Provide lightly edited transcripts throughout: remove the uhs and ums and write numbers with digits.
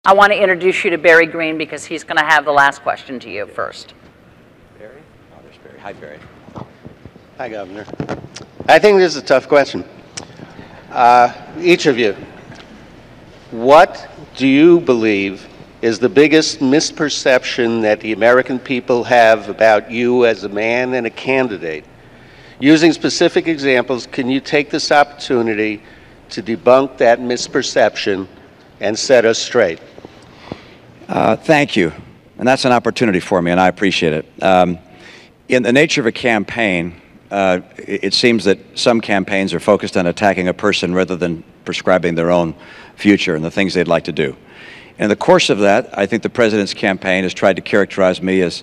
I want to introduce you to Barry Green because he's going to have the last question to you first. Barry? Oh, there's Barry. Hi, Barry. Hi, Governor. I think this is a tough question. Each of you, what do you believe is the biggest misperception that the American people have about you as a man and a candidate? Using specific examples, can you take this opportunity to debunk that misperception and set us straight? Thank you. And that's an opportunity for me, and I appreciate it. In the nature of a campaign, it seems that some campaigns are focused on attacking a person rather than prescribing their own future and the things they'd like to do. In the course of that, I think the President's campaign has tried to characterize me as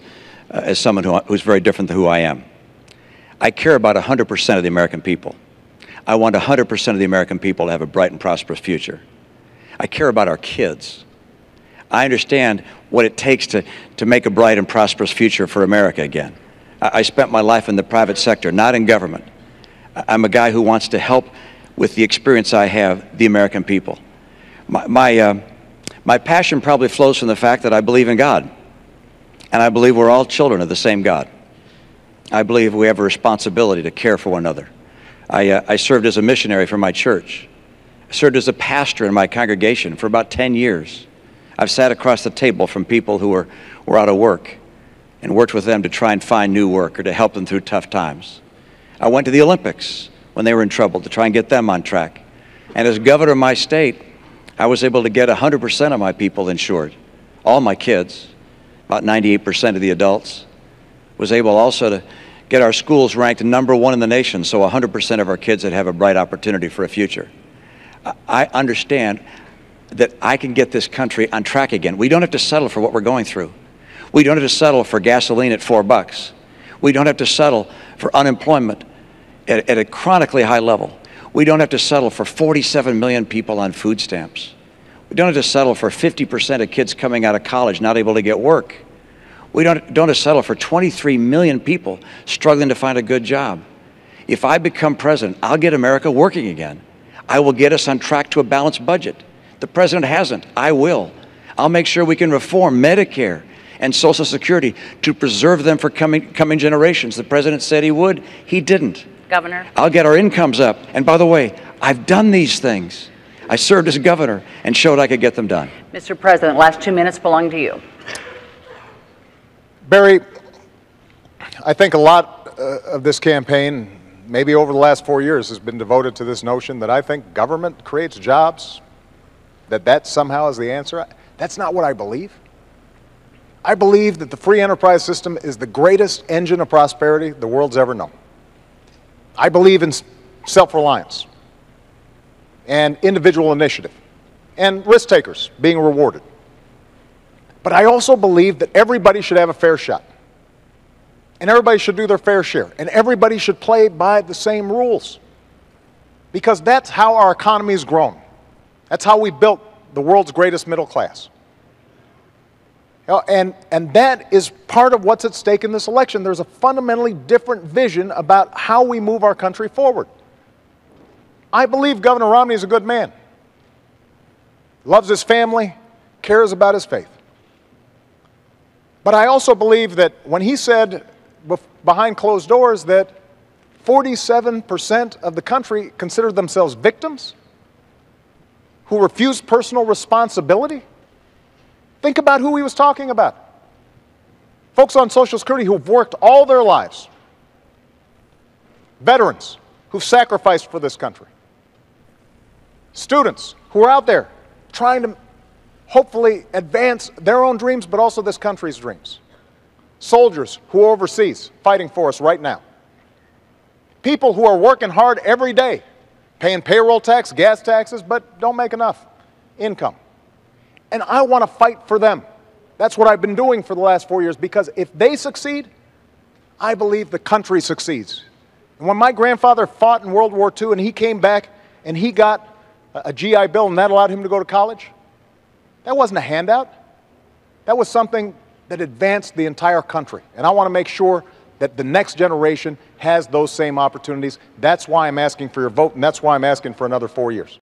someone who's very different than who I am. I care about 100% of the American people. I want 100% of the American people to have a bright and prosperous future. I care about our kids. I understand what it takes to make a bright and prosperous future for America again. I spent my life in the private sector, not in government. I'm a guy who wants to help with the experience I have, the American people. My passion probably flows from the fact that I believe in God. And I believe we're all children of the same God. I believe we have a responsibility to care for one another. I served as a missionary for my church. I served as a pastor in my congregation for about 10 years. I've sat across the table from people who were out of work and worked with them to try and find new work or to help them through tough times. I went to the Olympics when they were in trouble to try and get them on track. And as governor of my state, I was able to get 100% of my people insured, all my kids, about 98% of the adults. Was able also to get our schools ranked #1 in the nation, so 100% of our kids would have a bright opportunity for a future. I understand that I can get this country on track again. We don't have to settle for what we're going through. We don't have to settle for gasoline at $4. We don't have to settle for unemployment at a chronically high level. We don't have to settle for 47 million people on food stamps. We don't have to settle for 50% of kids coming out of college not able to get work. We don't have to settle for 23 million people struggling to find a good job. If I become president, I'll get America working again. I will get us on track to a balanced budget. The President hasn't. I will. I'll make sure we can reform Medicare and Social Security to preserve them for coming generations. The President said he would. He didn't. Governor. I'll get our incomes up. And by the way, I've done these things. I served as governor and showed I could get them done. Mr. President, last 2 minutes belong to you. Barry, I think a lot of this campaign, maybe over the last 4 years, has been devoted to this notion that I think government creates jobs, that somehow is the answer. That's not what I believe. I believe that the free enterprise system is the greatest engine of prosperity the world's ever known. I believe in self-reliance and individual initiative and risk takers being rewarded. But I also believe that everybody should have a fair shot. And everybody should do their fair share. And everybody should play by the same rules. Because that's how our economy has grown. That's how we built the world's greatest middle class. And that is part of what's at stake in this election. There's a fundamentally different vision about how we move our country forward. I believe Governor Romney is a good man. Loves his family, cares about his faith. But I also believe that when he said behind closed doors that 47% of the country consider themselves victims who refuse personal responsibility, think about who he was talking about. Folks on Social Security who've worked all their lives. Veterans who've sacrificed for this country. Students who are out there trying to hopefully advance their own dreams, but also this country's dreams. Soldiers who are overseas fighting for us right now. People who are working hard every day, paying payroll tax, gas taxes, but don't make enough income. And I want to fight for them. That's what I've been doing for the last 4 years, because if they succeed, I believe the country succeeds. And when my grandfather fought in World War II and he came back and he got a GI Bill and that allowed him to go to college, that wasn't a handout. That was something that advanced the entire country. And I want to make sure that the next generation has those same opportunities. That's why I'm asking for your vote, and that's why I'm asking for another 4 years.